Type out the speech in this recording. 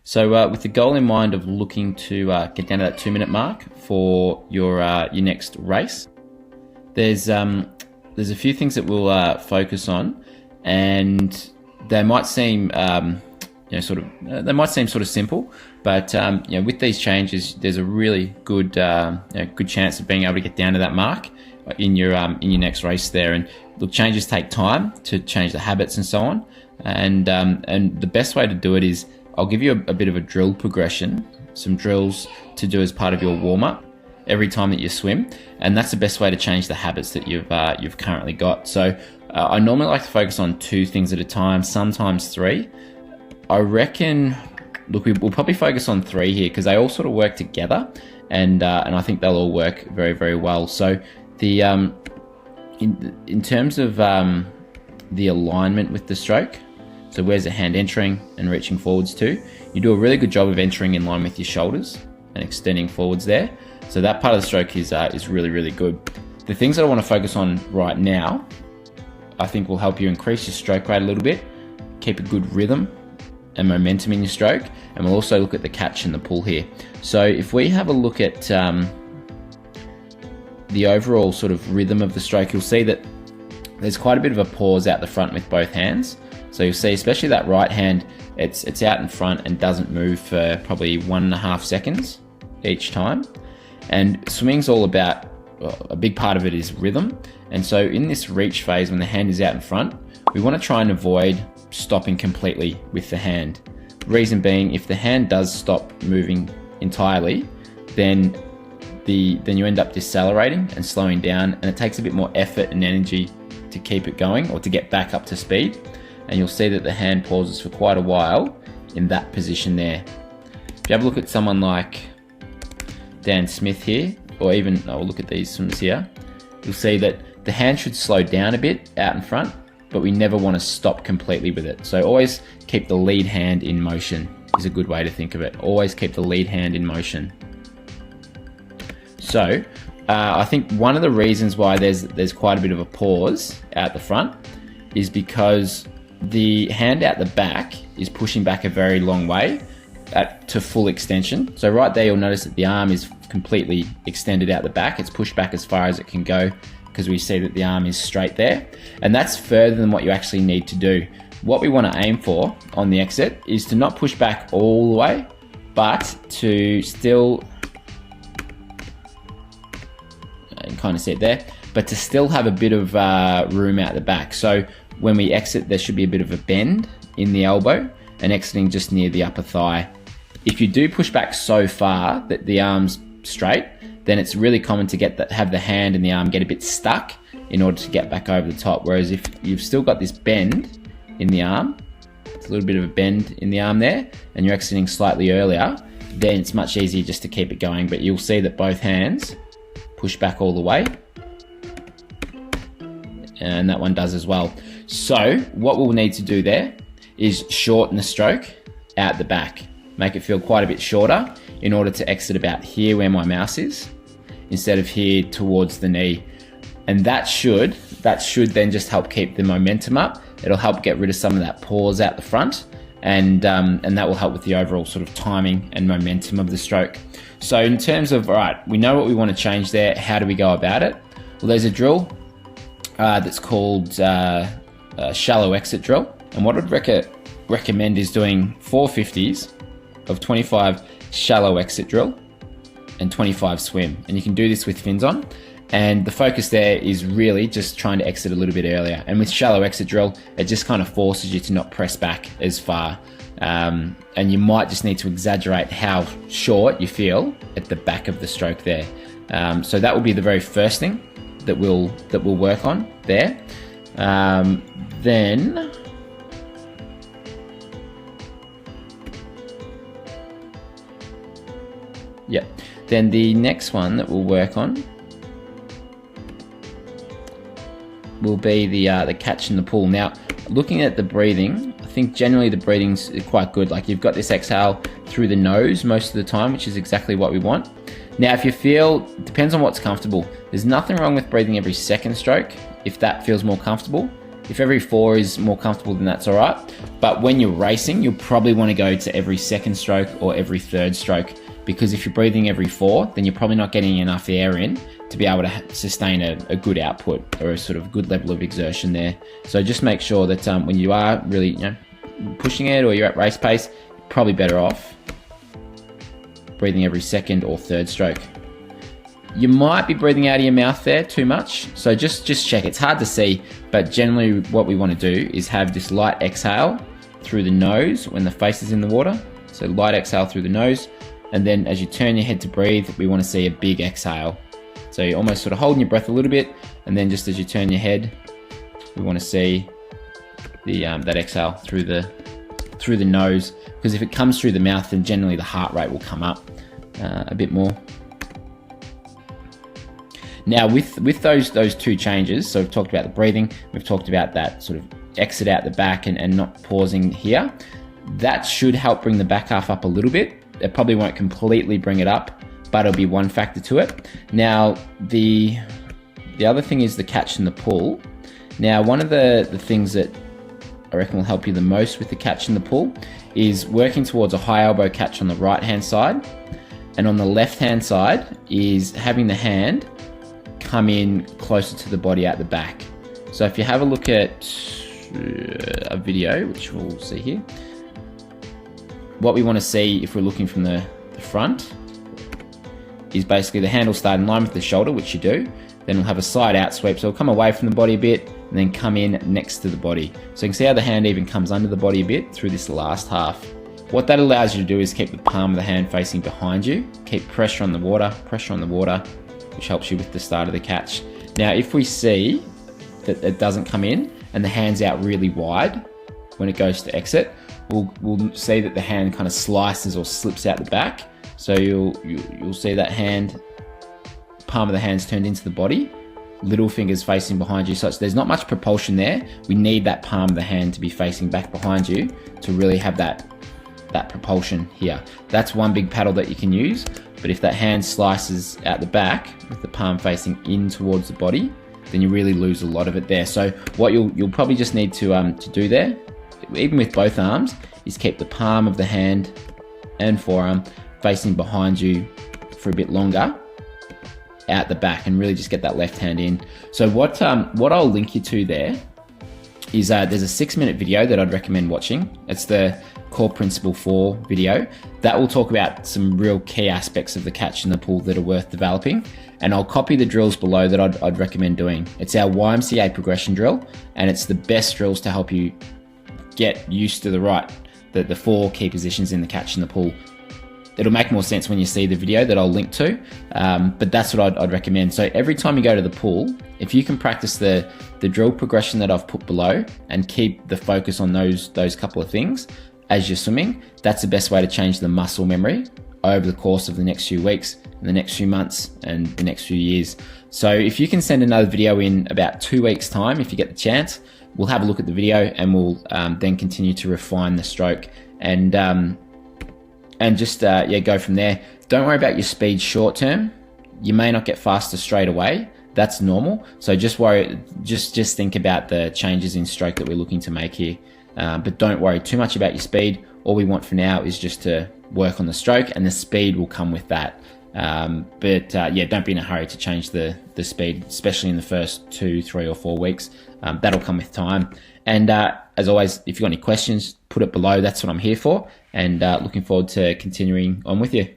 So with the goal in mind of looking to get down to that 2-minute mark for your next race, there's a few things that we'll focus on, and they might seem sort of simple, but with these changes, there's a really good good chance of being able to get down to that mark in your next race there. And look, changes take time to change the habits and so on, and the best way to do it is I'll give you a bit of a drill progression, some drills to do as part of your warm-up every time that you swim, and that's the best way to change the habits that you've currently got. So I normally like to focus on 2 things at a time, sometimes 3. I reckon, look, we'll probably focus on 3 here because they all sort of work together, and I think they'll all work very, very well. So the in terms of the alignment with the stroke, so where's the hand entering and reaching forwards to? You do a really good job of entering in line with your shoulders and extending forwards there. So that part of the stroke is really, really good. The things that I want to focus on right now, I think will help you increase your stroke rate a little bit, keep a good rhythm and momentum in your stroke, and we'll also look at the catch and the pull here. So if we have a look at the overall sort of rhythm of the stroke, you'll see that there's quite a bit of a pause out the front with both hands. So you'll see, especially that right hand, it's out in front and doesn't move for probably 1.5 seconds each time. And swimming's all about, a big part of it is rhythm. And so in this reach phase, when the hand is out in front, we want to try and avoid stopping completely with the hand. Reason being, if the hand does stop moving entirely, then you end up decelerating and slowing down, and it takes a bit more effort and energy to keep it going or to get back up to speed. And you'll see that the hand pauses for quite a while in that position there. If you have a look at someone like Dan Smith here, or even, I'll look at these swimmers here, you'll see that the hand should slow down a bit out in front, but we never want to stop completely with it. So always keep the lead hand in motion is a good way to think of it. Always keep the lead hand in motion. So I think one of the reasons why there's quite a bit of a pause out the front is because the hand out the back is pushing back a very long way to full extension. So right there, you'll notice that the arm is completely extended out the back. It's pushed back as far as it can go because we see that the arm is straight there. And that's further than what you actually need to do. What we want to aim for on the exit is to not push back all the way, but to still, you can kind of see it there, but to still have a bit of room out the back. So when we exit, there should be a bit of a bend in the elbow and exiting just near the upper thigh. If you do push back so far that the arm's straight, then it's really common to have the hand and the arm get a bit stuck in order to get back over the top. Whereas if you've still got this bend in the arm, it's a little bit of a bend in the arm there, and you're exiting slightly earlier, then it's much easier just to keep it going. But you'll see that both hands push back all the way, and that one does as well. So what we'll need to do there is shorten the stroke out the back, make it feel quite a bit shorter in order to exit about here where my mouse is, instead of here towards the knee. And that should then just help keep the momentum up. It'll help get rid of some of that pause out the front, and that will help with the overall sort of timing and momentum of the stroke. So in terms of, all right, we know what we want to change there. How do we go about it? Well, there's a drill that's called shallow exit drill. And what I'd recommend is doing 450s of 25 shallow exit drill and 25 swim. And you can do this with fins on. And the focus there is really just trying to exit a little bit earlier. And with shallow exit drill, it just kind of forces you to not press back as far. And you might just need to exaggerate how short you feel at the back of the stroke there. So that will be the very first thing that we'll work on there. Then the next one that we'll work on will be the catch and the pull. Now, looking at the breathing, I think generally the breathing's quite good. Like, you've got this exhale through the nose most of the time, which is exactly what we want. Now, if you feel, depends on what's comfortable. There's nothing wrong with breathing every second stroke if that feels more comfortable. If every 4 is more comfortable, then that's all right. But when you're racing, you'll probably want to go to every second stroke or every third stroke, because if you're breathing every 4, then you're probably not getting enough air in to be able to sustain a good output or a sort of good level of exertion there. So just make sure that when you are really pushing it or you're at race pace, you're probably better off breathing every second or third stroke. You might be breathing out of your mouth there too much, so just check. It's hard to see, but generally what we want to do is have this light exhale through the nose when the face is in the water. So light exhale through the nose, and then as you turn your head to breathe, we want to see a big exhale. So you're almost sort of holding your breath a little bit, and then just as you turn your head, we want to see the that exhale through the nose, because if it comes through the mouth, then generally the heart rate will come up a bit more. Now with those two changes, so we've talked about the breathing, we've talked about that sort of exit out the back and not pausing here. That should help bring the back half up a little bit. It probably won't completely bring it up, but it'll be one factor to it. Now the other thing is the catch and the pull. Now one of the things that I reckon will help you the most with the catch and the pull is working towards a high elbow catch on the right hand side, and on the left hand side is having the hand come in closer to the body at the back. So if you have a look at a video, which we'll see here, what we want to see if we're looking from the front is basically the hand will start in line with the shoulder, which you do, then we'll have a side out sweep, so it'll come away from the body a bit and then come in next to the body. So you can see how the hand even comes under the body a bit through this last half. What that allows you to do is keep the palm of the hand facing behind you, keep pressure on the water, which helps you with the start of the catch. Now if we see that it doesn't come in and the hand's out really wide when it goes to exit, we'll see that the hand kind of slices or slips out the back. So you'll see that hand, palm of the hand's turned into the body, little fingers facing behind you, so there's not much propulsion there. We need that palm of the hand to be facing back behind you to really have that propulsion here. That's one big paddle that you can use, but if that hand slices out the back with the palm facing in towards the body, then you really lose a lot of it there. So what you'll probably just need to do there, even with both arms, is keep the palm of the hand and forearm facing behind you for a bit longer out the back, and really just get that left hand in. So what I'll link you to there is there's a 6-minute video that I'd recommend watching. It's the Core Principle 4 video. That will talk about some real key aspects of the catch and the pull that are worth developing. And I'll copy the drills below that I'd recommend doing. It's our YMCA progression drill, and it's the best drills to help you get used to the 4 key positions in the catch and the pull. It'll make more sense when you see the video that I'll link to, but that's what I'd recommend. So every time you go to the pull, if you can practice the drill progression that I've put below and keep the focus on those couple of things as you're swimming, that's the best way to change the muscle memory over the course of the next few weeks, and the next few months, and the next few years. So if you can send another video in about 2 weeks time, if you get the chance, we'll have a look at the video, and we'll then continue to refine the stroke and just go from there. Don't worry about your speed short term. You may not get faster straight away. That's normal. So just think about the changes in stroke that we're looking to make here. But don't worry too much about your speed. All we want for now is just to work on the stroke, and the speed will come with that. Don't be in a hurry to change the speed, especially in the first 2, 3 or 4 weeks. That'll come with time. And as always, if you've got any questions, put it below. That's what I'm here for. And looking forward to continuing on with you.